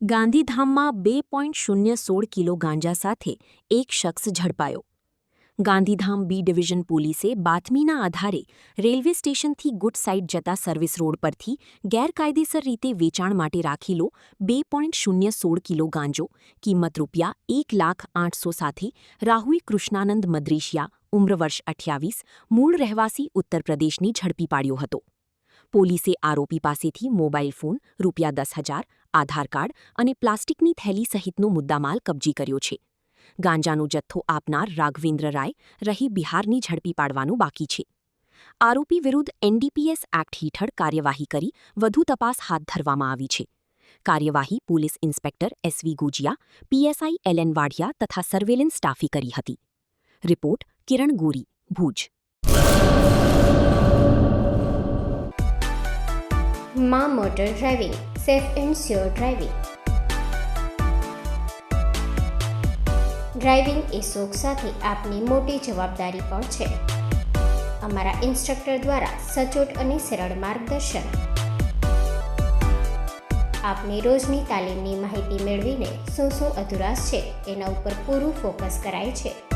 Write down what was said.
ગાંધીધામમાં 2.016 કિલો ગાંજા સાથે એક શખ્સ ઝડપાયો. ગાંધીધામ બી ડિવિઝન પોલીસે બાતમીના આધારે રેલવે સ્ટેશનથી ગુડ સાઇડ જતા સર્વિસ રોડ પરથી ગેરકાયદેસર રીતે વેચાણ માટે રાખેલો 2.016 કિલો ગાંજો કિંમત ₹1,08,800 સાથે રાહુલ કૃષ્ણાનંદ મદ્રેશિયા ઉમ્ર વર્ષ 28 મૂળ રહેવાસી ઉત્તર પ્રદેશની ઝડપી પાડ્યો હતો. પોલીસે આરોપી પાસેથી મોબાઈલ ફોન, ₹10,000, આધાર કાર્ડ અને પ્લાસ્ટિકની થેલી સહિતનો મુદ્દામાલ કબજે કર્યો છે. ગાંજાનો જથ્થો આપનાર રાઘવેન્દ્ર રાય રહી બિહારની ઝડપી પાડવાનું બાકી છે. આરોપી વિરુદ્ધ NDPS એક્ટ હેઠળ કાર્યવાહી કરી વધુ તપાસ હાથ ધરવામાં આવી છે. કાર્યવાહી police inspector SV gujiya, PSI LN Vadhiya તથા સર્વેલન્સ સ્ટાફે કરી હતી. રિપોર્ટ કિરણ ગોરી, ભુજ. માં motor driving, safe and sure driving. Driving એ શોખ સાથે આપની મોટી જવાબદારી પણ છે. અમારા ઇન્સ્ટ્રક્ટર દ્વારા સચોટ અને સરળ માર્ગદર્શન. આપની રોજની તાલીમની માહિતી મેળવીને શું અધુરાશ છે એના ઉપર પૂરું ફોકસ કરાય છે.